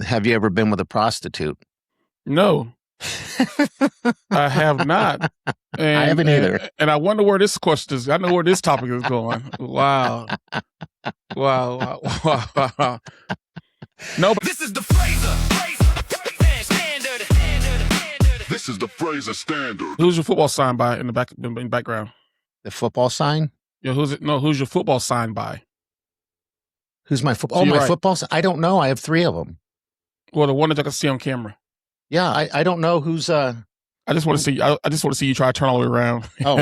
Have you ever been with a prostitute? No, I have not. And, I haven't either. And I wonder where this question is. I know where this topic is going. Wow. Wow. No, but this is the Frazier Standard. This is the Frazier Standard. Who's your football signed by in the background? The football sign? Yeah, who's your football signed by? Who's my football? So football sign? I don't know. I have 3 of them. Well, the one that I can see on camera. Yeah, I don't know who's. I just want to see. I just want to see you try to turn all the way around. Oh,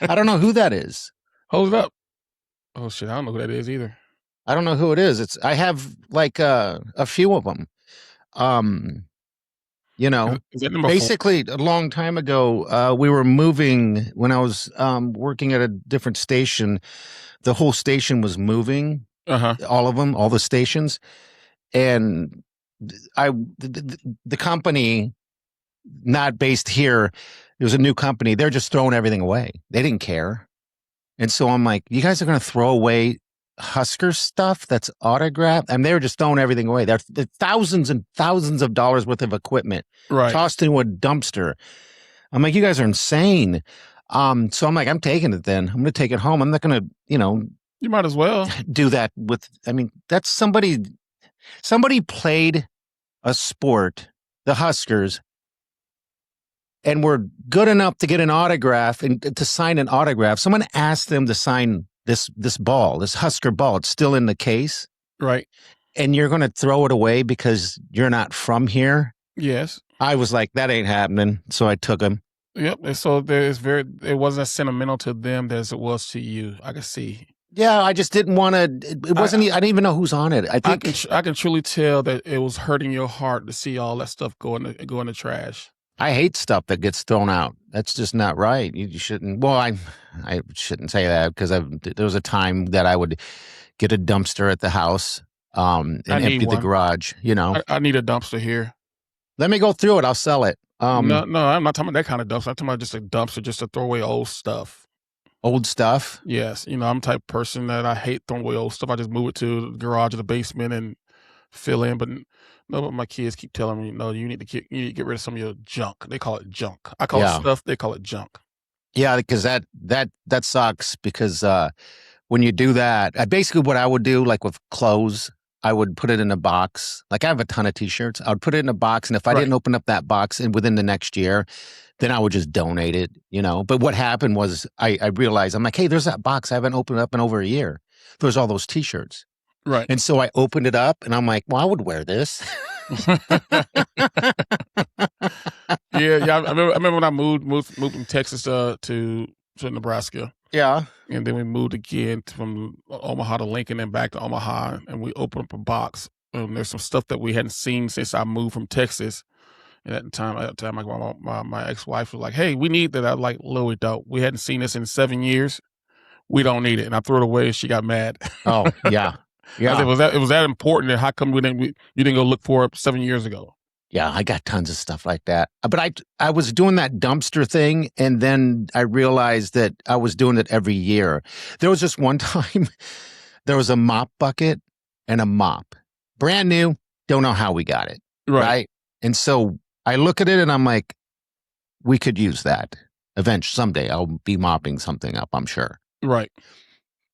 I don't know who that is. Hold it up. Oh shit, I don't know who that is either. I don't know who it is. I have like a few of them. You know, basically a long time ago, we were moving when I was working at a different station. The whole station was moving. All of them, all the stations, and the company, not based here, it was a new company. They're just throwing everything away. They didn't care. And so I'm like, you guys are going to throw away Husker stuff that's autographed? And they were just throwing everything away. There's thousands and thousands of dollars worth of equipment tossed into a dumpster. I'm like, you guys are insane. So I'm like, I'm taking it then. I'm going to take it home. I'm not going to, you might as well do that with, that's somebody played a sport, the Huskers, and were good enough to get an autograph and to sign an autograph. Someone asked them to sign this ball, this Husker ball. It's still in the case. Right. And you're going to throw it away because you're not from here? Yes. I was like, that ain't happening. So I took them. Yep. And so it wasn't as sentimental to them as it was to you. I can see. Yeah, I just didn't want to. It wasn't. I didn't even know who's on it. I think I can truly tell that it was hurting your heart to see all that stuff go in the trash. I hate stuff that gets thrown out. That's just not right. You shouldn't. Well, I shouldn't say that because there was a time that I would get a dumpster at the house and empty the garage. I need a dumpster here. Let me go through it. I'll sell it. No, I'm not talking about that kind of dumpster. I'm talking about just a dumpster just to throw away old stuff. Old stuff? Yes. I'm the type of person that I hate throwing away old stuff. I just move it to the garage or the basement and fill in. But no, my kids keep telling me, no, you need to get rid of some of your junk. They call it junk. I call it stuff. They call it junk. Yeah, because that sucks because when you do that, basically what I would do, like with clothes, I would put it in a box. Like I have a ton of T-shirts. I would put it in a box. And if I didn't open up that box within the next year, then I would just donate it, But what happened was I realized, I'm like, hey, there's that box I haven't opened up in over a year. There's all those T-shirts. Right. And so I opened it up and I'm like, well, I would wear this. Yeah. I remember when I moved from Texas to Nebraska. Yeah. And then we moved again from Omaha to Lincoln and back to Omaha. And we opened up a box. And there's some stuff that we hadn't seen since I moved from Texas. And at the time, my ex-wife was like, hey, we need that. I was like, no, we don't. We hadn't seen this in 7 years. We don't need it. And I threw it away and she got mad. Oh, yeah. Yeah. I said, it was that important. And how come you didn't go look for it 7 years ago? Yeah, I got tons of stuff like that. But I was doing that dumpster thing, and then I realized that I was doing it every year. There was just one time, there was a mop bucket and a mop. Brand new, don't know how we got it. Right? And so I look at it and I'm like, we could use that. Eventually, someday I'll be mopping something up, I'm sure. Right.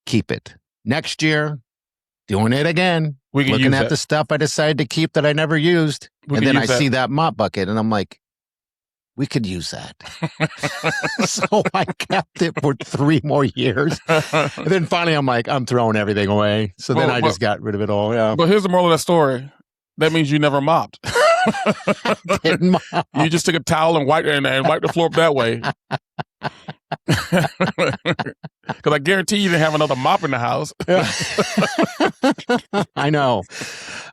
Keep it. Next year, doing it again. Looking at the stuff I decided to keep that I never used. And then I see that mop bucket and I'm like, we could use that. So I kept it for 3 more years. And then finally I'm like, I'm throwing everything away. So then I just got rid of it all. Yeah. But here's the moral of that story. That means you never mopped. You just took a towel and wiped the floor up that way. Because I guarantee you didn't have another mop in the house. I know.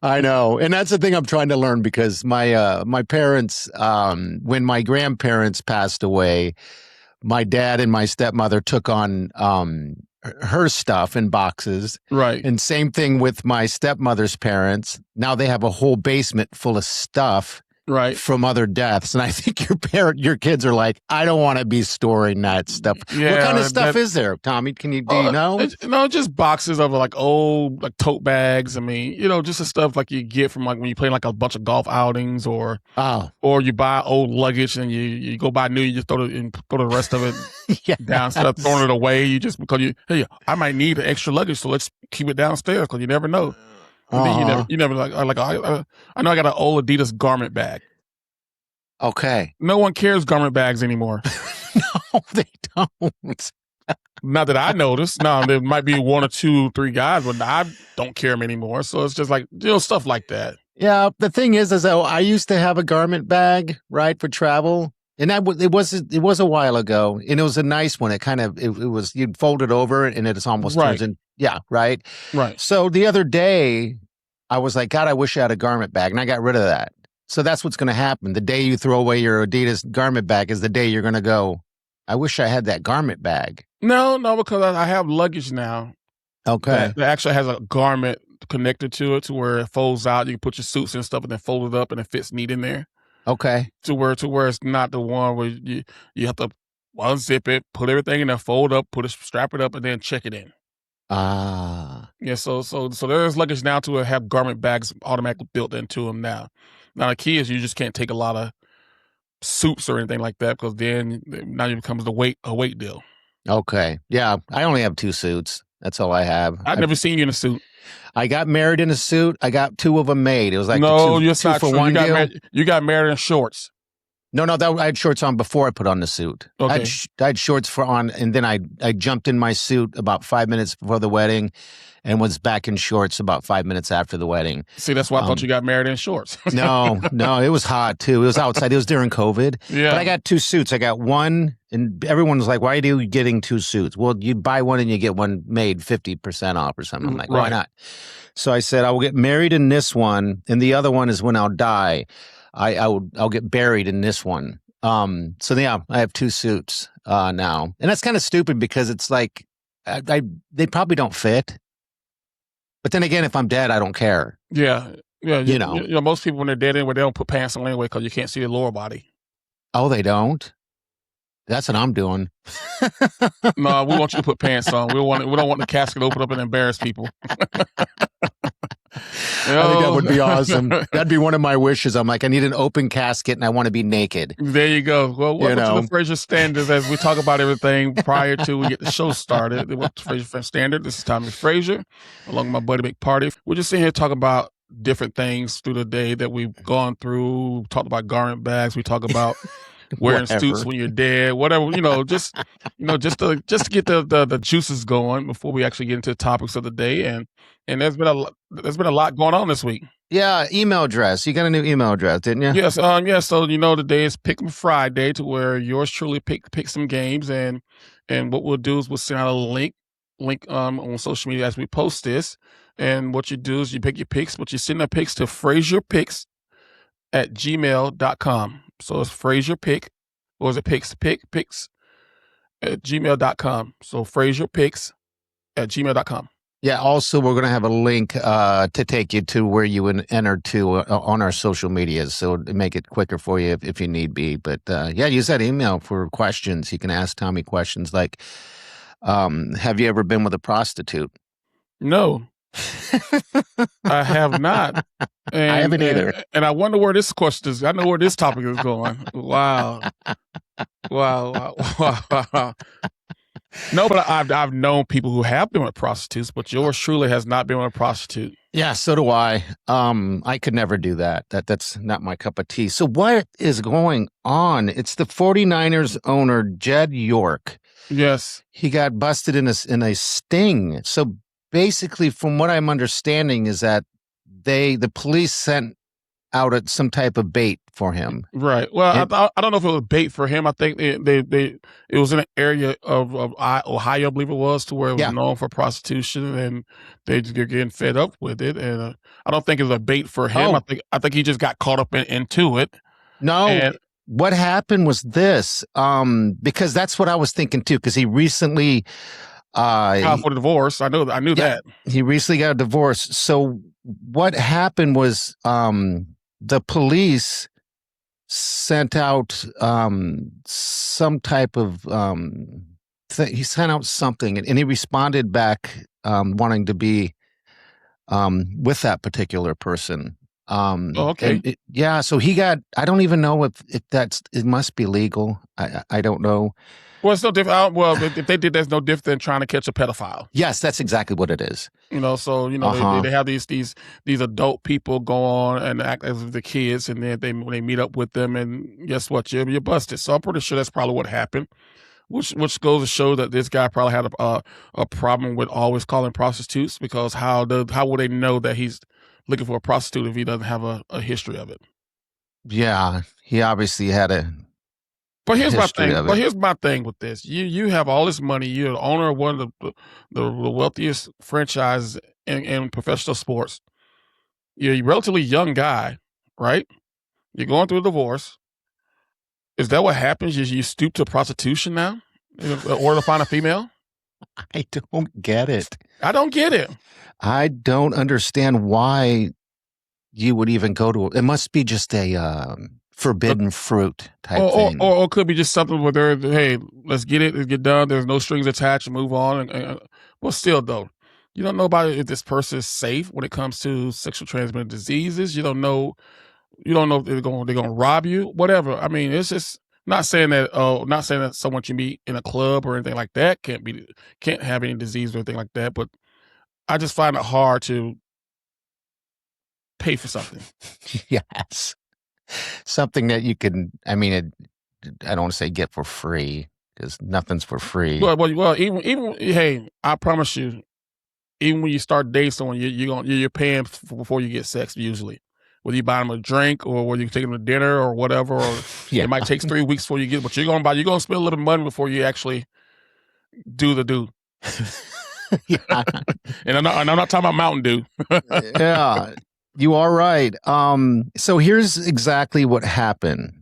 And that's the thing I'm trying to learn because my parents, when my grandparents passed away, my dad and my stepmother took on her stuff in boxes. Right. And same thing with my stepmother's parents. Now they have a whole basement full of stuff right, from other deaths. And I think your kids are like, I don't want to be storing that stuff. Yeah, what kind of stuff is there, Tommie? Do you know? No, just boxes of like old like tote bags. I mean, just the stuff like you get from like when you play like a bunch of golf outings, or you buy old luggage and you go buy new, you just throw the rest of it down instead of throwing it away. You just because I might need an extra luggage, so let's keep it downstairs because you never know. And then you never like I know I got an old Adidas garment bag. Okay. No one carries garment bags anymore. No, they don't. Not that I noticed. No, there might be 1 or 2, 3 guys, but I don't carry them anymore. So it's just like stuff like that. Yeah, the thing is though, I used to have a garment bag, right, for travel. And it was a while ago, and it was a nice one. It kind of it was you'd fold it over, and it's almost turns in right. So the other day, I was like, God, I wish I had a garment bag, and I got rid of that. So that's what's going to happen. The day you throw away your Adidas garment bag is the day you're going to go, I wish I had that garment bag. No, because I have luggage now. Okay, that actually has a garment connected to it, to where it folds out. You can put your suits and stuff, and then fold it up, and it fits neat in there. Okay. To where it's not the one where you have to unzip it, put everything in there, fold up, strap it up, and then check it in. Yeah. So there's luggage now to have garment bags automatically built into them now. Now the key is you just can't take a lot of suits or anything like that, because then now it becomes a weight deal. Okay. Yeah. I only have 2 suits. That's all I have. I've never seen you in a suit. I got married in a suit. I got 2 of them made. It was like no, you're not for true. one deal. You got married in shorts. No, I had shorts on before I put on the suit. Okay. I had shorts on, and then I jumped in my suit about 5 minutes before the wedding, and was back in shorts about 5 minutes after the wedding. See, that's why I thought you got married in shorts. No, it was hot too. It was outside. It was during COVID. Yeah. But I got 2 suits. I got one, and everyone was like, why are you getting 2 suits? Well, you buy one and you get one made 50% off or something. I'm like, why not? So I said, I will get married in this one, and the other one is when I'll die. I'll get buried in this one. So yeah, I have 2 suits now, and that's kind of stupid because it's like they probably don't fit. But then again, if I'm dead, I don't care. Yeah. Most people when they're dead anyway, they don't put pants on anyway because you can't see their lower body. Oh, they don't. That's what I'm doing. No, we want you to put pants on. We don't want the casket open up and embarrass people. I think that would be awesome. That'd be one of my wishes. I'm like, I need an open casket and I want to be naked. There you go. Well, welcome to the Frazier Standard, as we talk about everything prior to we get the show started. Welcome to Frazier Standard. This is Tommie Frazier, along with my buddy Big Party. We're just sitting here talking about different things through the day that we've gone through. We talked about garment bags. We talk about wearing suits when you're dead, whatever, just to get the juices going before we actually get into the topics of the day. And there's been a lot going on this week. Yeah, email address. You got a new email address, didn't you? Yes. So today is Pick 'em Friday, to where yours truly pick some games, and what we'll do is we'll send out a link on social media as we post this. And what you do is you pick your picks, but you send the picks to Frazier Picks at gmail.com. So it's Frazier Pick, or is it Picks at gmail.com. So Frazier Picks at gmail.com. Yeah. Also, we're going to have a link to take you to where you would enter to on our social medias, so to make it quicker for you if you need be. But use that email for questions. You can ask Tommie questions like, have you ever been with a prostitute? No. I have not. I haven't either. And I wonder where this question is. I know where this topic is going. Wow. No, but I've known people who have been with prostitutes, but yours truly has not been with a prostitute. Yeah, so do I. I could never do that. That's not my cup of tea. So what is going on? It's the 49ers owner, Jed York. Yes. He got busted in a sting. So basically, from what I'm understanding, is that the police sent out some type of bait for him. Right. Well, I don't know if it was bait for him. I think it was in an area of Ohio, I believe it was, to where it was known for prostitution, and they're getting fed up with it. And I don't think it was a bait for him. I think he just got caught up into it. No. What happened was this, because that's what I was thinking too, because he recently filed for divorce. I knew that. He recently got a divorce. So what happened was the police sent out some type of he sent out something, and he responded back wanting to be with that particular person. Okay. And so he got, I don't even know if it must be legal. I don't know. Well, it's no different. Well, if they did, that's no different than trying to catch a pedophile. Yes, that's exactly what it is. So they have these adult people go on and act as the kids, and then when they meet up with them, and guess what? You're busted. So I'm pretty sure that's probably what happened. Which goes to show that this guy probably had a problem with always calling prostitutes, because how would they know that he's looking for a prostitute if he doesn't have a history of it? Yeah, he obviously had a. But here's my thing. But here's my thing with this. You have all this money. You're the owner of one of the wealthiest franchises in professional sports. You're a relatively young guy, right? You're going through a divorce. Is that what happens? You stoop to prostitution now in order to find a female? I don't get it. I don't get it. I don't understand why you would even go to it. Must be just a forbidden fruit type thing. Or it could be just something where they're, hey, let's get done. There's no strings attached and move on. Well, still, though, you don't know about if this person is safe when it comes to sexual transmitted diseases. You don't know if they're going to rob you, whatever. I mean, it's just not saying that someone you meet in a club or anything like that can't have any disease or anything like that. But I just find it hard to pay for something. Yes, something that you can. I mean, I don't want to say get for free, because nothing's for free. Well, even hey, I promise you, even when you start dating someone, you're paying before you get sex usually. Whether you buy them a drink or whether you take them to dinner or whatever, or it might take 3 weeks before you get it, but you're going to spend a little money before you actually do the do. Yeah. And I'm not talking about Mountain Dew. Yeah, you are right. So here's exactly what happened.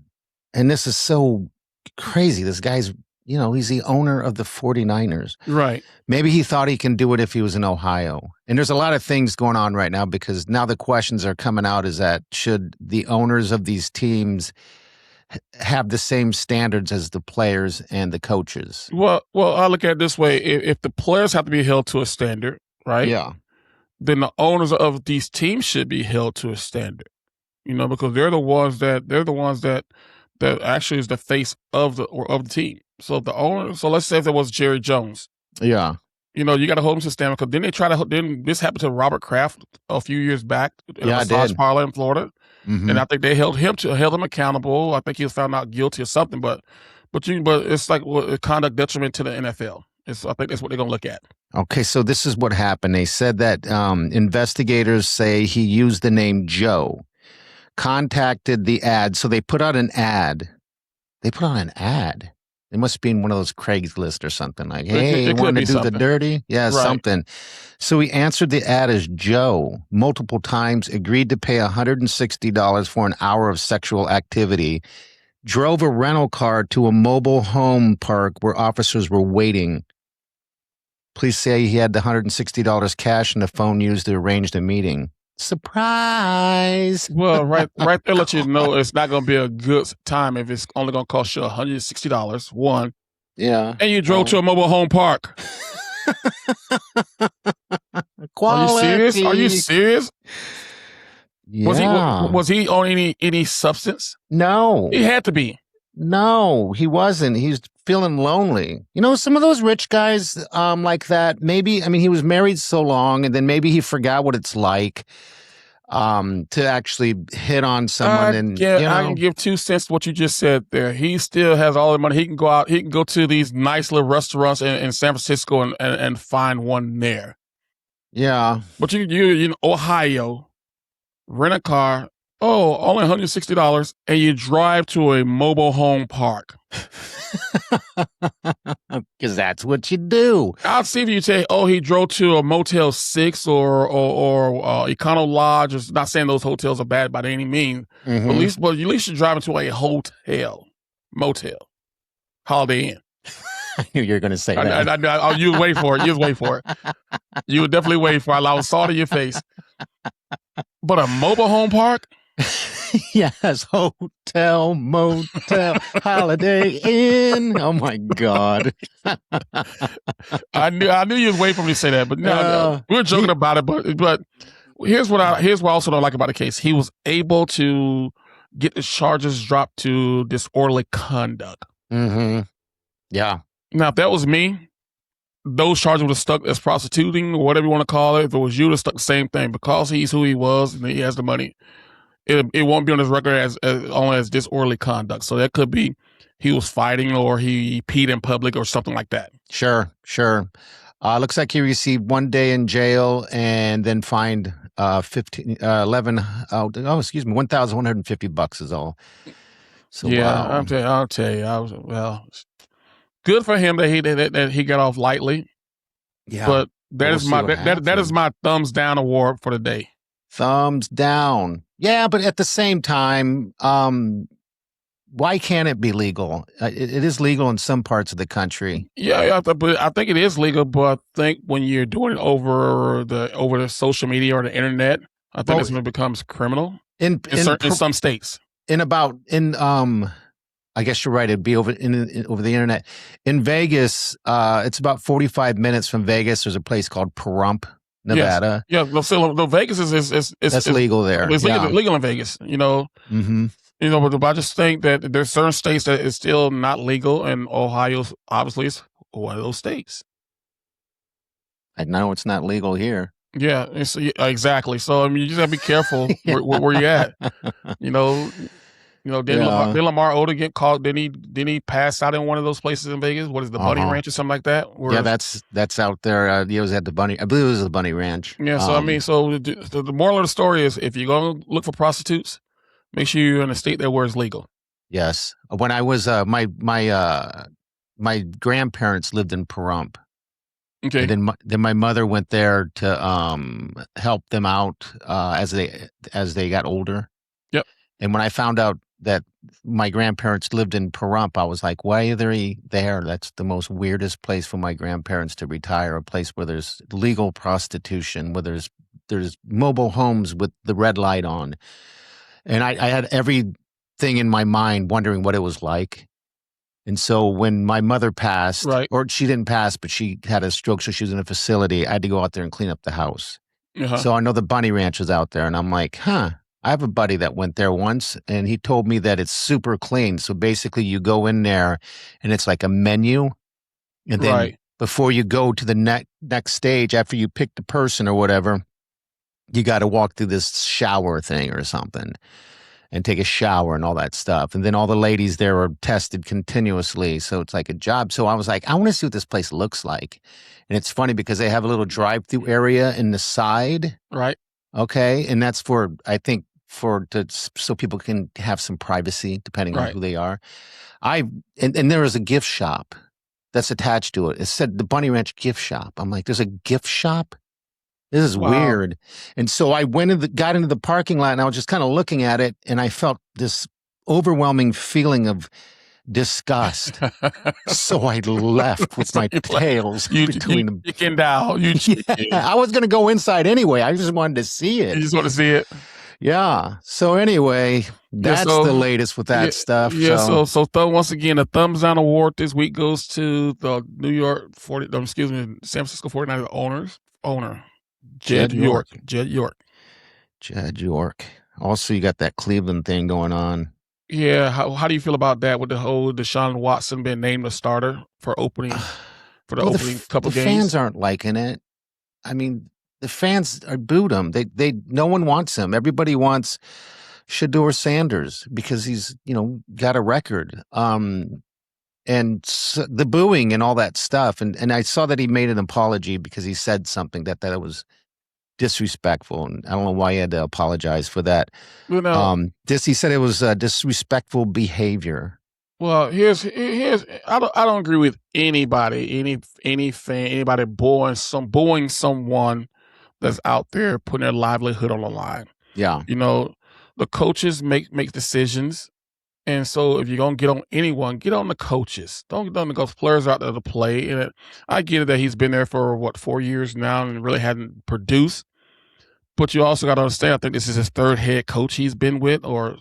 And this is so crazy. This guy's, he's the owner of the 49ers. Right. Maybe he thought he can do it if he was in Ohio. And there's a lot of things going on right now, because now the questions are coming out is that should the owners of these teams have the same standards as the players and the coaches? Well, I look at it this way. If the players have to be held to a standard, right? Yeah. Then the owners of these teams should be held to a standard, because they're the ones that actually is the face of the team. So the owner, let's say if there was Jerry Jones. Yeah. You got to hold him to standard, because then this happened to Robert Kraft a few years back in a massage parlor in Florida. Mm-hmm. And I think they held him accountable. I think he was found not guilty or something, but it's like a conduct detriment to the NFL. I think that's what they're going to look at. Okay, so this is what happened. They said that investigators say he used the name Joe, contacted the ad. So they put out an ad. It must be in one of those Craigslist or something, like, hey, you want to do the dirty? Yeah, right. Something. So he answered the ad as Joe multiple times, agreed to pay $160 for an hour of sexual activity, drove a rental car to a mobile home park where officers were waiting. Police say he had the $160 cash and the phone used to arrange the meeting. Surprise! Well, right there, let you know it's not going to be a good time if it's only going to cost you $160. One, yeah, and you drove to a mobile home park. Quality. Are you serious? Yeah. Was he on any substance? No, he had to be. No, he wasn't. He's feeling lonely. Some of those rich guys like that, maybe, he was married so long, and then maybe he forgot what it's like to actually hit on someone. I can give 2 cents to what you just said there. He still has all the money. He can go out. He can go to these nice little restaurants in San Francisco and find one there. Yeah. But you in Ohio, rent a car. Oh, only $160, and you drive to a mobile home park. Because that's what you do. I'll see if you say, oh, he drove to a Motel 6 or Econo Lodge. Just not saying those hotels are bad by any means. Mm-hmm. But at least you're driving to a motel, Holiday Inn. I knew you were going to say that. You was waiting for it. You was waiting for it. You were definitely waiting for it. I saw it in your face. But a mobile home park? Yes, hotel, motel, Holiday Inn. Oh my God! I knew you was waiting for me to say that, but no, we were joking about it. But here's what I also don't like about the case. He was able to get the charges dropped to disorderly conduct. Mm-hmm. Yeah. Now, if that was me, those charges would have stuck as prostituting or whatever you want to call it. If it was you, it stuck the same thing. Because he's who he was and he has the money, it won't be on his record as only as disorderly conduct. So that could be he was fighting or he peed in public or something like that. Sure. Looks like he received 1 day in jail and then fined $1,150 is all. So yeah, wow. I'll tell you. Good for him that he got off lightly. Yeah, but that is my thumbs down award for the day. Thumbs down. Yeah, but at the same time, why can't it be legal? It is legal in some parts of the country. Yeah, but I think it is legal. But I think when you're doing it over the social media or the internet, I think that's when it becomes criminal in some states. I guess you're right. It'd be over the internet. In Vegas, it's about 45 minutes from Vegas. There's a place called Pahrump, Nevada. Yes. Yeah, so Vegas is that's legal there. It's legal in Vegas. Mm-hmm. But I just think that there's certain states that is still not legal, and Ohio obviously is one of those states. I know it's not legal here. Yeah, exactly. So I mean, you just have to be careful where you're at. Didn't Lamar Odom get caught? Didn't he pass out in one of those places in Vegas? What is the Bunny Ranch or something like that? Yeah, that's out there. He was at the Bunny. I believe it was the Bunny Ranch. Yeah. So the moral of the story is, if you're going to look for prostitutes, make sure you're in a state where it's legal. Yes. When I was my grandparents lived in Pahrump. Okay. And then my mother went there to help them out as they got older. Yep. And when I found out that my grandparents lived in Pahrump, I was like, why are they there? That's the most weirdest place for my grandparents to retire, a place where there's legal prostitution, where there's mobile homes with the red light on. And I had everything in my mind wondering what it was like. And so when my mother passed, or she didn't pass, but she had a stroke, so she was in a facility, I had to go out there and clean up the house. Uh-huh. So I know the Bunny Ranch is out there, and I'm like, I have a buddy that went there once, and he told me that it's super clean. So basically you go in there, and it's like a menu. And then before you go to the next stage, after you pick the person or whatever, you got to walk through this shower thing or something and take a shower and all that stuff. And then all the ladies there are tested continuously. So it's like a job. So I was like, I want to see what this place looks like. And it's funny because they have a little drive-through area in the side. Right. Okay. And that's I think, so people can have some privacy depending on who they are. And there is a gift shop that's attached to it. It said the Bunny Ranch gift shop. I'm like, there's a gift shop? This is weird. And so I got into the parking lot, and I was just kind of looking at it, and I felt this overwhelming feeling of disgust. So I left with my tails between them. Chicken down. I was going to go inside anyway. I just wanted to see it. You just want to see it? Yeah. So anyway, that's the latest with that stuff. Yeah. So once again, the thumbs down award this week goes to the San Francisco 49ers owner, Jed York. Jed York. Also, you got that Cleveland thing going on. Yeah. How do you feel about that with the whole Deshaun Watson being named a starter for opening opening couple games? The fans aren't liking it. I mean, the fans booed him. No one wants him. Everybody wants Shedeur Sanders because he's, got a record. And so the booing and all that stuff. And I saw that he made an apology because he said something that was disrespectful. And I don't know why he had to apologize for that. He said it was disrespectful behavior. Well, here's I don't agree with anybody, any fan, anybody booing someone that's out there putting their livelihood on the line. Yeah. The coaches make decisions. And so if you're going to get on anyone, get on the coaches. Don't get on the players out there to play. And I get it that he's been there for 4 years now and really hadn't produced. But you also got to understand, I think this is his third head coach he's been with, or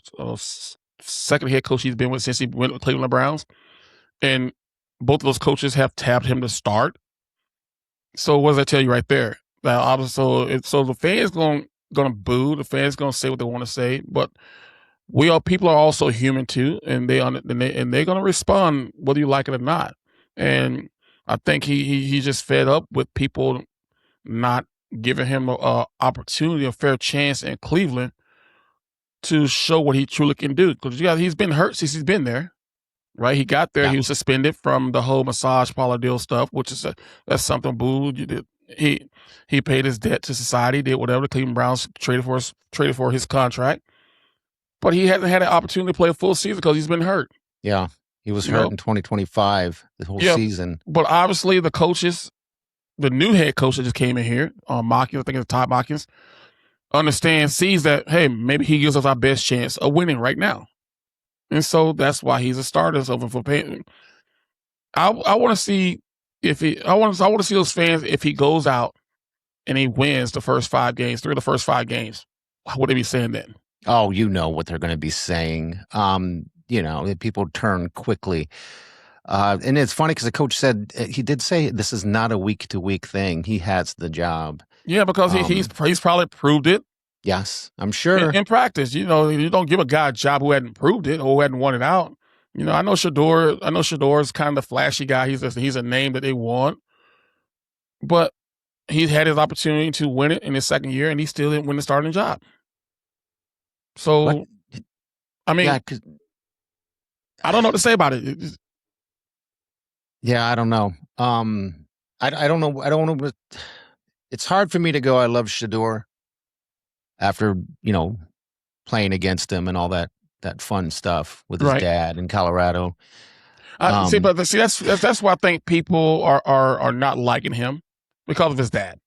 second head coach he's been with since he went with Cleveland Browns. And both of those coaches have tapped him to start. So what does that tell you right there? So the fans gonna boo. The fans gonna say what they want to say. But people are also human too, and they're gonna respond whether you like it or not. And I think he's just fed up with people not giving him a opportunity, a fair chance in Cleveland to show what he truly can do. Because he's been hurt since he's been there, right? He got there, he was suspended from the whole massage parlor deal stuff, which is that's something. Boo! He paid his debt to society, did whatever. The Cleveland Browns traded for his contract, but he hasn't had an opportunity to play a full season because he's been hurt. Yeah, he was hurt in 2025, the whole season. But obviously, the coaches, the new head coach that just came in here, Mockin, I think it's Todd Mockins, sees that, hey, maybe he gives us our best chance of winning right now. And so that's why he's a starter. So for paying, I want to see I want to see those fans, if he goes out and he wins the first 5 games, 3 of the first 5 games, what would they be saying then? Oh, you know what they're going to be saying. People turn quickly. And it's funny because the coach said, he did say this is not a week-to-week thing. He has the job. Yeah, because he's probably proved it. Yes, I'm sure. In practice, you don't give a guy a job who hadn't proved it or who hadn't won it out. I know Shador is kind of the flashy guy. He's a name that they want. But he had his opportunity to win it in his second year, and he still didn't win the starting job. So, I mean, I don't know what to say about it. Yeah, I don't know. I don't know. I don't know. It's hard for me to go, I love Shador after, playing against him and all that fun stuff with his dad in Colorado. That's why I think people are not liking him, because of his dad.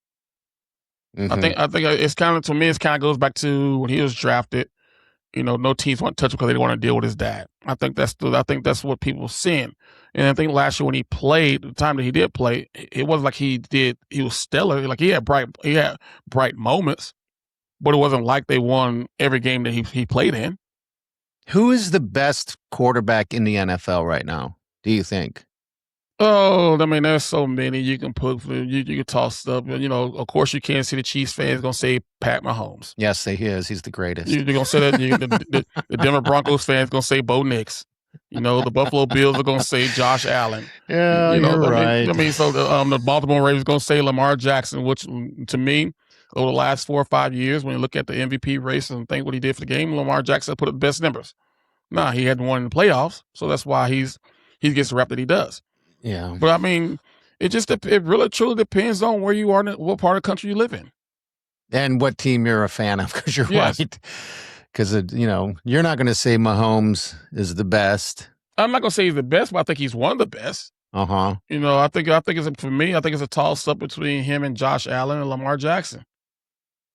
Mm-hmm. I think it's kind of goes back to when he was drafted. No teams want to touch him because they don't want to deal with his dad. I think that's what people are seeing. And I think last year when he played, the time that he did play, it wasn't like he was stellar. Like he had bright moments, but it wasn't like they won every game that he played in. Who is the best quarterback in the NFL right now, do you think? Oh, I mean, there's so many you can put. You can toss up. Of course, you can't see the Chiefs fans going to say Pat Mahomes. Yes, he is. He's the greatest. You're going to say that. The Denver Broncos fans going to say Bo Nix. The Buffalo Bills are going to say Josh Allen. Yeah, you're right. So the Baltimore Ravens going to say Lamar Jackson, which to me, over the last 4 or 5 years, when you look at the MVP race and think what he did for the game, Lamar Jackson put up the best numbers. Nah, he hadn't won in the playoffs, so that's why he gets the rep that he does. Yeah. But I mean, it really truly depends on where you are and what part of the country you live in. And what team you're a fan of, because you're right. Because, you're not going to say Mahomes is the best. I'm not going to say he's the best, but I think he's one of the best. Uh-huh. I think for me, I think it's a toss-up between him and Josh Allen and Lamar Jackson.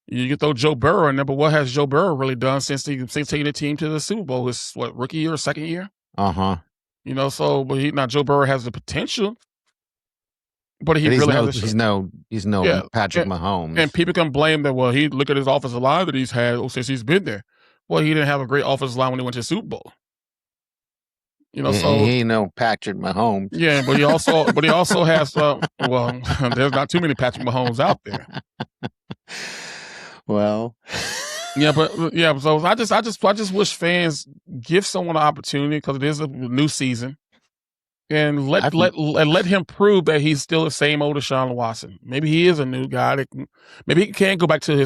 You can throw Joe Burrow in there, but what has Joe Burrow really done since taking the team to the Super Bowl? His, rookie year or second year? Uh-huh. But Joe Burrow has the potential, but he's no Patrick Mahomes. And people can blame that. Well, he look at his offensive line that he's had since he's been there. Well, he didn't have a great offensive line when he went to the Super Bowl. He ain't no Patrick Mahomes. Yeah, but he also has. There's not too many Patrick Mahomes out there. Well, So I just wish fans give someone an opportunity, because it is a new season, and let him prove that he's still the same old Deshaun Watson. Maybe he is a new guy. Maybe he can go back to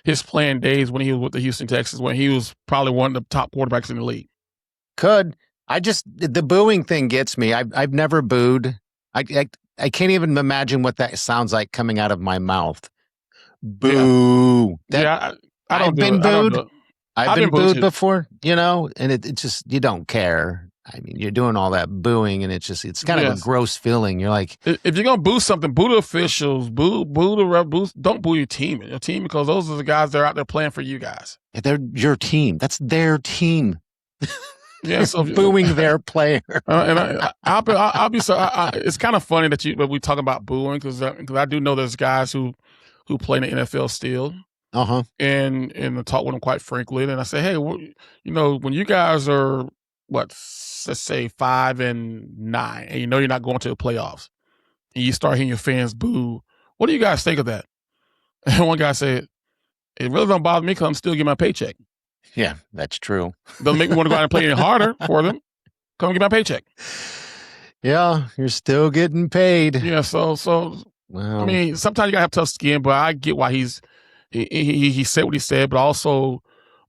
his playing days when he was with the Houston Texans, when he was probably one of the top quarterbacks in the league. The booing thing gets me. I've never booed. I can't even imagine what that sounds like coming out of my mouth. Boo. I've been booed. I've been booed before, and it just, you don't care. I mean, you're doing all that booing, and it's kind of a gross feeling. You're like, if you're gonna boo something, boo the officials, boo the ref, don't boo your team, because those are the guys that are out there playing for you guys. They're your team. That's their team. Yeah, so booing their player. And I'll be so. It's kind of funny that we talk about booing, because I do know there's guys who play in the NFL still. and I talked with them quite frankly. And I said, hey, when you guys are let's say 5-9, and you're not going to the playoffs, and you start hearing your fans boo, what do you guys think of that? And one guy said, it really don't bother me because I'm still getting my paycheck. Yeah, that's true. Doesn't make me want to go out and play any harder for them. Come get my paycheck. Yeah, you're still getting paid. Yeah, so Wow. I mean, sometimes you gotta have tough skin, but I get why he said what he said, but I also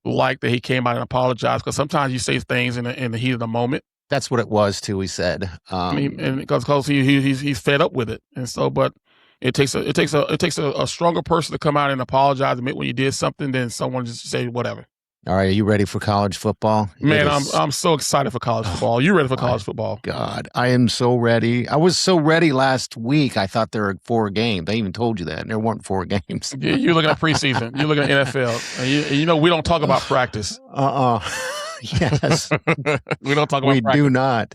like that he came out and apologized, because sometimes you say things in the heat of the moment. That's what it was too. He said, I mean, and because he's fed up with it, and so but. It takes a stronger person to come out and apologize, admit when you did something, than someone just say whatever. All right, are you ready for college football? Man, I'm so excited for college football. You ready for college football? God, I am so ready. I was so ready last week. I thought there were 4 games. They even told you that, and there weren't 4 games. Yeah, you're looking at preseason. You're looking at NFL. And we don't talk about practice. Yes. We don't talk about we practice. do not.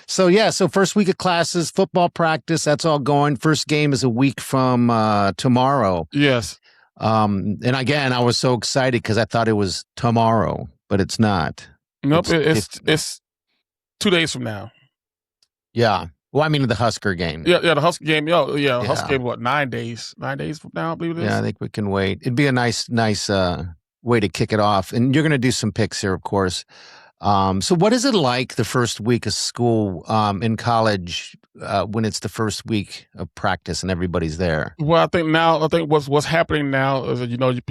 So first week of classes, football practice, that's all going. First game is a week from tomorrow. Yes. And again, I was so excited because I thought it was tomorrow, but it's not. Nope, it's 2 days from now. Yeah. Well, I mean the Husker game. Yeah, the Husker game. Yeah. Husker game, 9 days? 9 days from now, I believe it is. Yeah, I think we can wait. It'd be a nice way to kick it off. And you're going to do some picks here, of course. So what is it like the first week of school in college when it's the first week of practice and everybody's there? Well, I think what's happening now is that,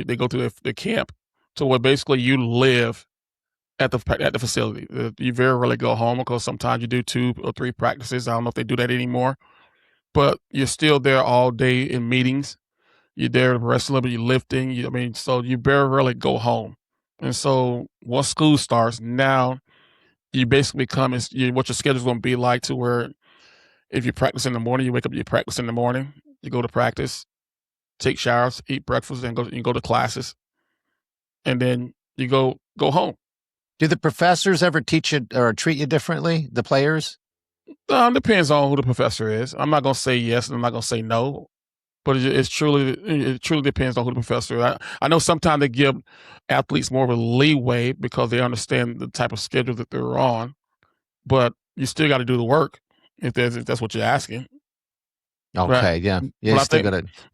they go to the camp, to where basically you live at the facility. You very rarely go home, because sometimes you do 2 or 3 practices. I don't know if they do that anymore, but you're still there all day in meetings. You're there wrestling, you're lifting. So you very rarely go home. And so once school starts, now you basically what your schedule's going to be like, to where if you practice in the morning, you wake up, you practice in the morning, you go to practice, take showers, eat breakfast, and you go to classes, and then you go home. Do the professors ever teach you or treat you differently, the players? Depends on who the professor is. I'm not going to say yes, and I'm not going to say no. But it truly depends on who the professor is. I know sometimes they give athletes more of a leeway because they understand the type of schedule that they're on, but you still got to do the work if that's what you're asking. Okay, right? Yeah,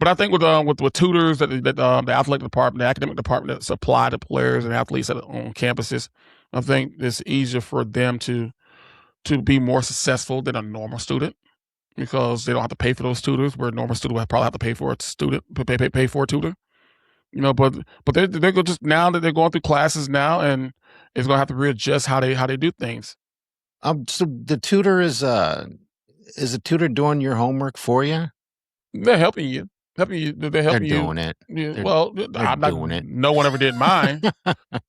But I think with tutors that the athletic department, the academic department that supply to players and athletes on campuses, I think it's easier for them to be more successful than a normal student, because they don't have to pay for those tutors, where a normal student would probably have to pay for a tutor. But they're just, now that they're going through classes now, and it's going to have to readjust how they do things. So the tutor is a tutor doing your homework for you? They're helping you. They're helping you. Doing it. Yeah, they're doing it. No one ever did mine.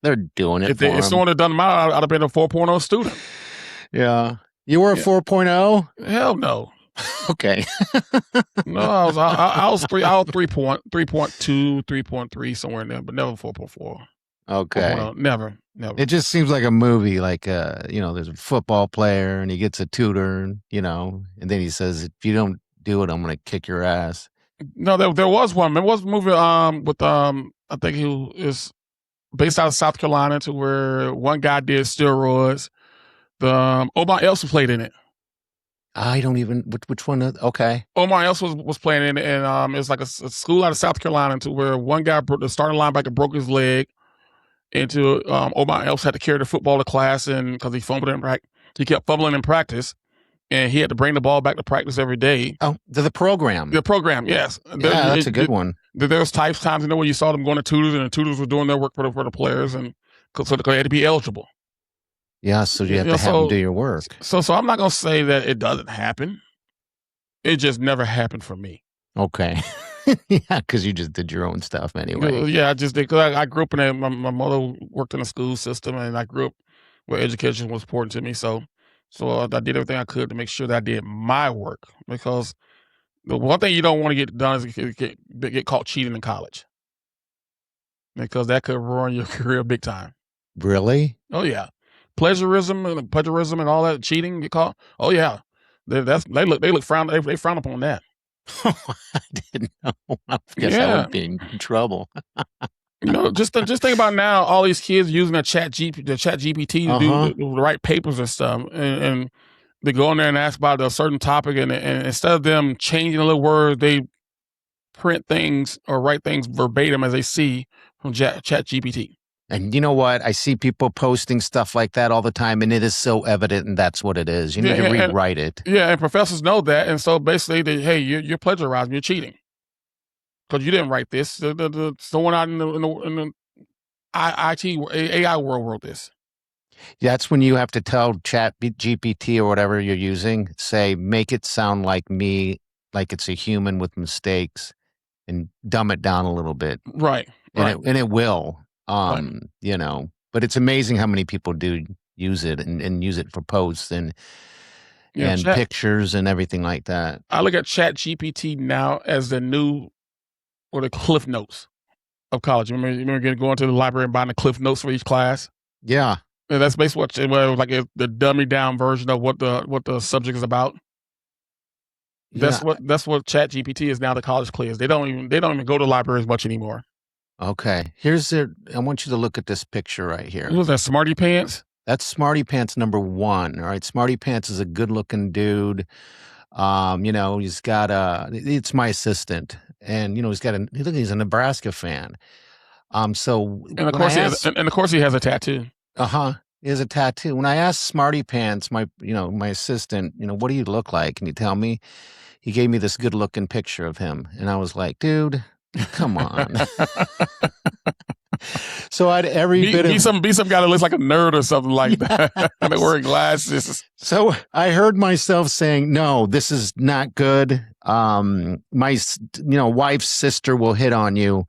They're doing it. If someone had done mine, I'd have been a 4.0 student. Yeah. You were a 4.0? Hell no. Okay. No, I was 3.2, 3.3, somewhere in there, but never 4.4. Okay. Never. It just seems like a movie, like there's a football player and he gets a tutor, and then he says, if you don't do it, I'm going to kick your ass. No, there was one. There was a movie with I think he is based out of South Carolina, to where one guy did steroids. Omar Else played in it. I don't even, which one? Okay. Omar Else was playing in it, and it was like a school out of South Carolina, to where one guy, the starting linebacker, broke his leg, and Omar Else had to carry the football to class, and because he kept fumbling in practice, and he had to bring the ball back to practice every day. Oh, the program. The program, yes. Yeah, that's a good one. There was times, where you saw them going to tutors, and the tutors were doing their work for the players, and so they had to be eligible. Yeah, so you have to have them do your work. So I'm not going to say that it doesn't happen. It just never happened for me. Okay. Yeah, because you just did your own stuff anyway. Yeah, I just did. Cause I grew up my mother worked in the school system, and I grew up where education was important to me. So I did everything I could to make sure that I did my work, because the one thing you don't want to get done is get caught cheating in college, because that could ruin your career big time. Really? Oh, yeah. Plagiarism and all that, cheating, get caught. Oh yeah, they frown upon that. I didn't know. I guess I would be in trouble. Just think about now. All these kids using the chat GPT to do to write papers and stuff, and they go in there and ask about a certain topic, and instead of them changing a little word, they print things or write things verbatim as they see from chat GPT. And you know what? I see people posting stuff like that all the time, and it is so evident, and that's what it is. You need to rewrite it. Yeah, and professors know that, and so basically, hey, you're plagiarizing, you're cheating. Because you didn't write this. Someone out in the AI world wrote this. That's when you have to tell Chat GPT or whatever you're using, say, make it sound like me, like it's a human with mistakes, and dumb it down a little bit. Right. And it will, you know. But it's amazing how many people do use it and use it for posts and pictures and everything like that. I look at Chat GPT now as the new or the Cliff Notes of college. Remember going to the library and buying the Cliff Notes for each class? Yeah. And that's basically what the dummy down version of what the subject is about. That's what Chat GPT is now. The college clears. They don't even go to libraries much anymore. Okay. I want you to look at this picture right here. Who's that? Smarty Pants? That's Smarty Pants number 1. All right. Smarty Pants is a good looking dude. You know, he's got it's my assistant. And, you know, he's a Nebraska fan. So and of course he has a tattoo. He has a tattoo. When I asked Smarty Pants, my assistant, what do you look like? Can you tell me? He gave me this good looking picture of him. And I was like, dude, come on. So I had be some guy that looks like a nerd or something like that. And they're wearing glasses. So I heard myself saying, no, this is not good. My wife's sister will hit on you.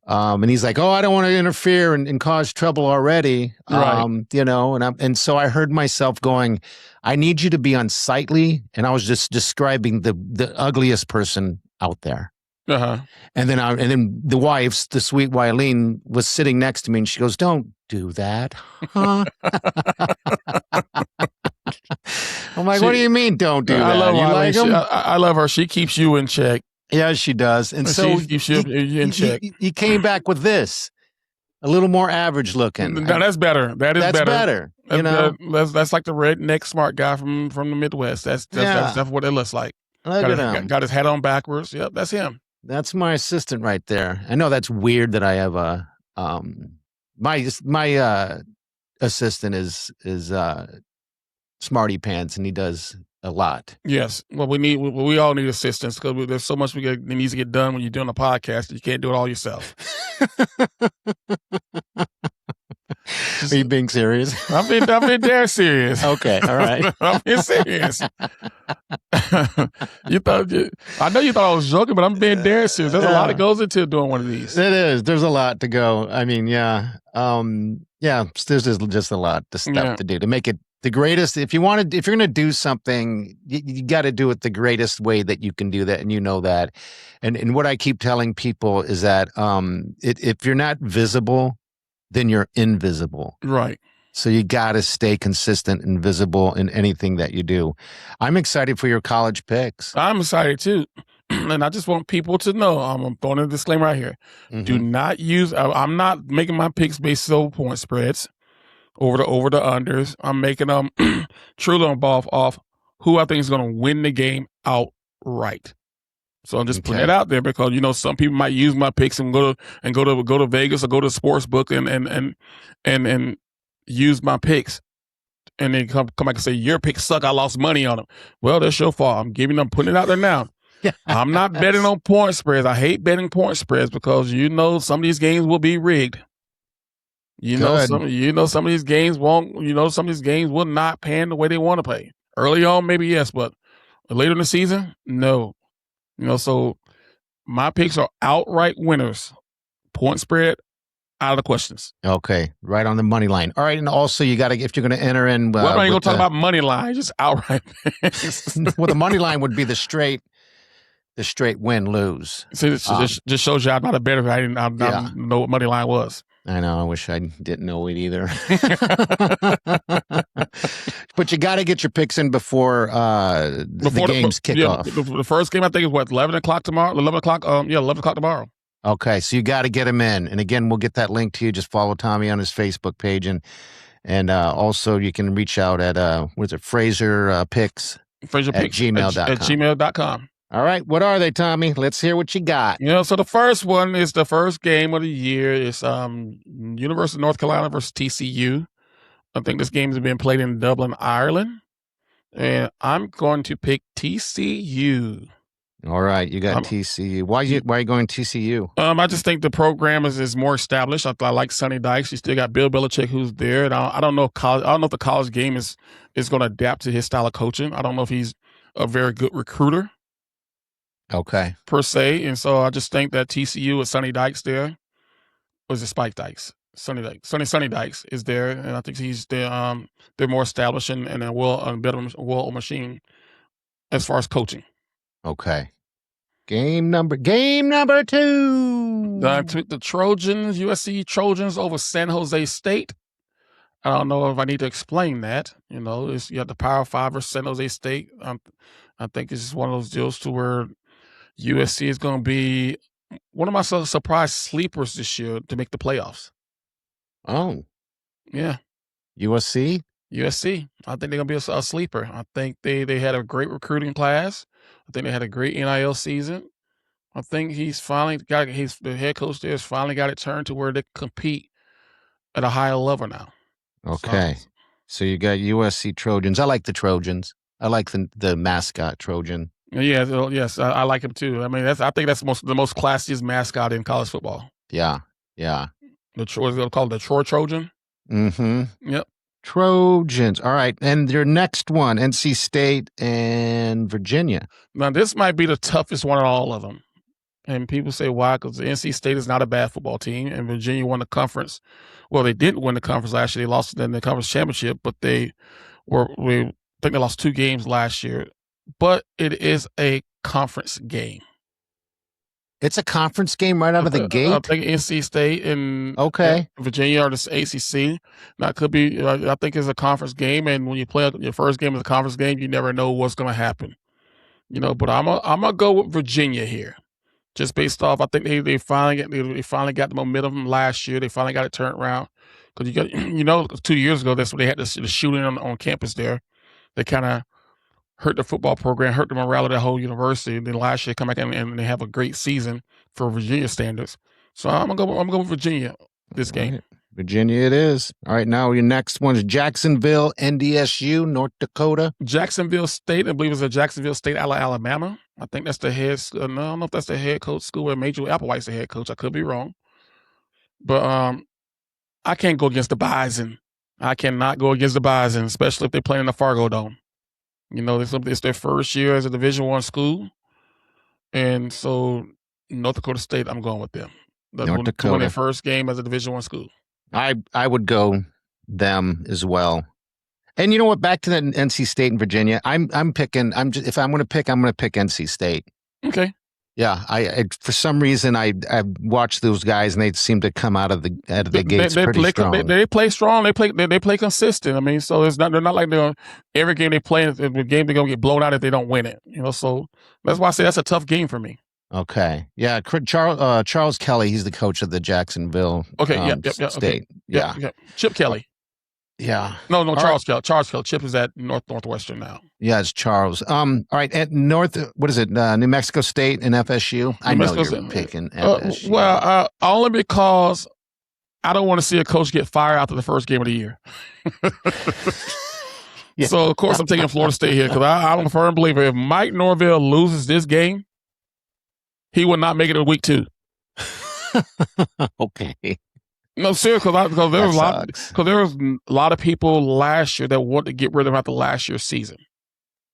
And he's like, oh, I don't want to interfere and cause trouble already. Right. And so I heard myself going, I need you to be unsightly. And I was just describing the ugliest person out there. Uh-huh. And then the wife, the sweet Wileen, was sitting next to me, and she goes, "Don't do that." Huh? I'm like, "What do you mean, don't do that?" I love you like him? I love her. She keeps you in check. Yeah, she does. And so she keeps you in check. He came back with this, a little more average looking. No, that's better. That's better. That's like the redneck smart guy from the Midwest. That's what it looks like. Got his hat on backwards. Yep, that's him. That's my assistant right there. I know that's weird that I have a my assistant is Smarty Pants, and he does a lot. Yes. Well, we all need assistance because there's so much that needs to get done when you're doing a podcast. You can't do it all yourself. Are you being serious? I'm being dead serious. Okay, all right. I'm being serious. I know you thought I was joking, but I'm being dead serious. There's a lot that goes into doing one of these. It is. There's a lot to go. I mean, yeah. There's just a lot of stuff to do to make it the greatest. If you're going to do something, you got to do it the greatest way that you can do that, and you know that. And what I keep telling people is that if you're not visible, then you're invisible. Right. So you got to stay consistent and visible in anything that you do. I'm excited for your college picks. I'm excited too. And I just want people to know, I'm throwing a disclaimer right here. Mm-hmm. Do not use, I'm not making my picks based on point spreads over the unders. I'm making them truly off who I think is going to win the game outright. So I'm just putting it out there because some people might use my picks and go to Vegas or go to sportsbook and use my picks, and then come back and say your picks suck. I lost money on them. Well, that's your fault. I'm putting it out there now. I'm not betting on point spreads. I hate betting point spreads because some of these games will be rigged. Some of these games won't. Some of these games will not pan the way they want to pay. Early on, maybe yes, but later in the season, no. So my picks are outright winners. Point spread, out of the questions. Okay, right on the money line. All right, and also you got to, if you're going to enter in. Well, I'm not going to talk about money line, just outright. Well, the money line would be the straight win-lose. See, this just shows you I'm not a bettor. I didn't know what money line was. I know. I wish I didn't know it either. But you got to get your picks in before the games kick off. The first game, I think, is 11 o'clock tomorrow? 11 o'clock? 11 o'clock tomorrow. Okay, so you got to get him in. And again, we'll get that link to you. Just follow Tommie on his Facebook page. And also you can reach out at, what is it, Frazier Picks Frazier at Picks gmail.com. at gmail.com. All right, what are they, Tommie? Let's hear what you got. So the first one is the first game of the year. It's University of North Carolina versus TCU. I think this game has been played in Dublin, Ireland. And I'm going to pick TCU. All right, you got TCU. Why are you going TCU? I just think the program is more established. I like Sonny Dykes. You still got Bill Belichick, who's there. And I don't know if the college game is going to adapt to his style of coaching. I don't know if he's a very good recruiter. Okay. Per se. And so I just think that TCU with Sonny Dykes there, or is it Spike Dykes? Sonny Dykes is there, and I think they're more established and a better machine as far as coaching. Okay. Game number 2. I took the Trojans, USC Trojans over San Jose State. I don't know if I need to explain that. You have the Power 5 versus San Jose State. I think this is one of those deals to where USC is going to be one of my surprise sleepers this year to make the playoffs. Oh. Yeah. USC? USC. I think they're going to be a sleeper. I think they had a great recruiting class. I think they had a great NIL season. I think he's finally the head coach there has finally got it turned to where they compete at a higher level now. Okay. So you got USC Trojans. I like the Trojans. I like the mascot Trojan. Yeah, yes, I like him too. I mean, I think that's the most classiest mascot in college football. Yeah. What's it called? The Troy Trojan? Mm-hmm. Yep. Trojans. All right. And your next one, NC State and Virginia. Now, this might be the toughest one of all of them. And people say, why? Because the NC State is not a bad football team, and Virginia won the conference. Well, they didn't win the conference last year. They lost in the conference championship, but I think they lost 2 games last year. But it is a conference game. It's a conference game right out of the gate? I think NC State and Virginia are the ACC. Now, it could be, I think it's a conference game, and when you play your first game as a conference game, you never know what's going to happen. But I'm gonna go with Virginia here, just based off. I think they finally got the momentum from last year. They finally got it turned around because 2 years ago that's when they had the shooting on campus there. They kind of hurt the football program, hurt the morale of the whole university. And then last year come back and they have a great season for Virginia standards. So I'm gonna go with Virginia this game. Right. Virginia it is. All right, now your next one is Jacksonville, NDSU, North Dakota. Jacksonville State, I believe it's a Jacksonville State, Alabama. I think that's the head. No, I don't know if that's the head coach school where Major Applewhite's the head coach. I could be wrong, but I can't go against the Bison. I cannot go against the Bison, especially if they're playing in the Fargo Dome. It's their first year as a Division I school, and so North Dakota State, I'm going with them. North Dakota. Win their first game as a Division I school. I would go them as well. And you know what? Back to the NC State and Virginia. If I'm going to pick, I'm going to pick NC State. Okay. Yeah, I for some reason I watched those guys and they seem to come out of the gates pretty strong. They play strong. They play consistent. I mean, so they're not like every game they play. The game they're gonna get blown out if they don't win it. So that's why I say that's a tough game for me. Okay, yeah. Charles Kelly, he's the coach of the Jacksonville. State. Okay. Yeah. Chip Kelly. Yeah. No, Charles Kelly. Charles Kelly. Chip is at Northwestern now. Yeah, it's Charles. All right, at what is it? New Mexico State and FSU. I know you're picking FSU. Only because I don't want to see a coach get fired after the first game of the year. Yeah. So of course I'm taking Florida State here because I'm a firm believer. If Mike Norvell loses this game, he will not make it to week 2. Okay. No, seriously, because there was a lot of people last year that wanted to get rid of him after last year's season.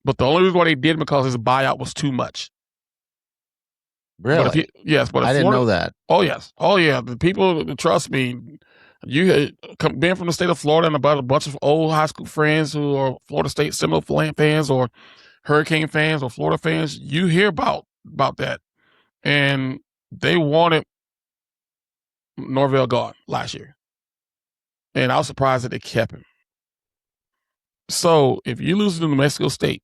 But the only reason why they did because his buyout was too much. Really? But I didn't know that. Oh yes, the people, trust me. You being from the state of Florida and about a bunch of old high school friends who are Florida State Seminole fans or Hurricane fans or Florida fans, you hear about that, and they wanted Norvell gone last year. And I was surprised that they kept him. So if you lose to New Mexico State,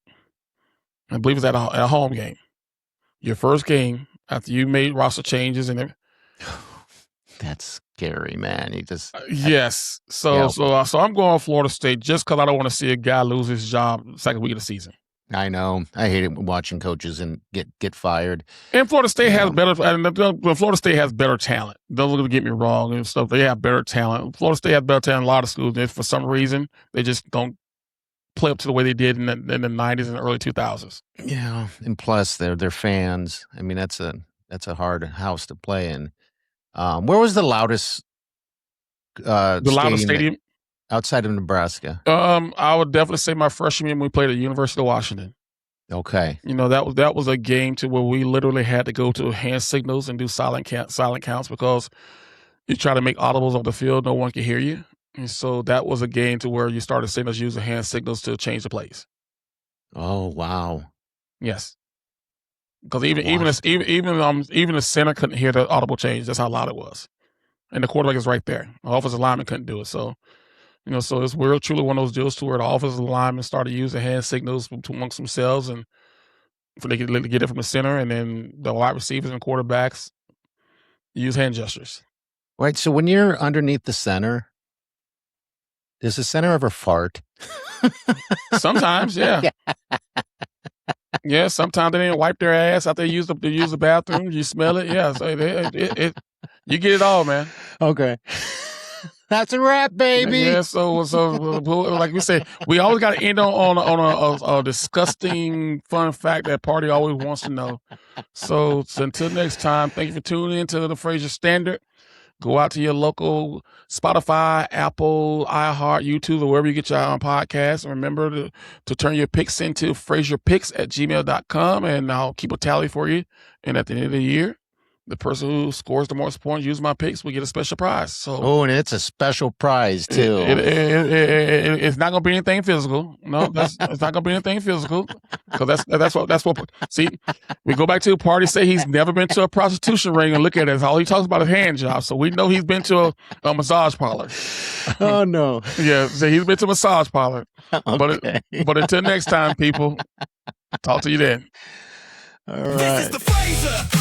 I believe it's at a home game, your first game after you made roster changes and That's scary, man. He just yes. So I'm going Florida State just because I don't want to see a guy lose his job second week of the season. I know. I hate it watching coaches and get fired. And Florida State has better. Florida State has better talent. Don't get me wrong and stuff. They have better talent. Florida State has better talent than a lot of schools. And for some reason, they just don't play up to the way they did in the 90s and the early 2000s. Yeah, and plus they're fans. I mean, that's a hard house to play in. Where was the loudest? The loudest stadium outside of Nebraska. I would definitely say my freshman year when we played at the University of Washington. Okay. That was a game to where we literally had to go to hand signals and do silent counts because you try to make audibles on the field, no one can hear you. And so that was a game to where you started seeing us using hand signals to change the plays. Oh wow. Yes. Because even the center couldn't hear the audible change. That's how loud it was. And the quarterback is right there. The offensive lineman couldn't do it. So, so we're truly one of those deals to where the offensive linemen started using hand signals amongst themselves and they could get it from the center, and then the wide receivers and quarterbacks use hand gestures. Right. So when you're underneath the center, does the center ever fart? Sometimes, yeah. Yeah, sometimes they didn't wipe their ass after they use the bathroom. You smell it, yeah. So you get it all, man. Okay. That's a wrap, baby. Yeah, so like we say, we always got to end on a disgusting fun fact that Party always wants to know. So until next time, thank you for tuning in to the Frazier Standard. Go out to your local Spotify, Apple, iHeart, YouTube, or wherever you get your podcasts. And remember to turn your picks into Frazier Picks at gmail.com, and I'll keep a tally for you. And at the end of the year, the person who scores the most points using my picks will get a special prize. So, and it's a special prize too. It's not going to be anything physical. No, it's not going to be anything physical because that's what. See, we go back to a Party. Say he's never been to a prostitution ring, and look at it. All he talks about is hand jobs. So we know he's been to a massage parlor. Oh no! Yeah, so he's been to a massage parlor. Okay. But until next time, people, talk to you then. All right. This is the Frazier.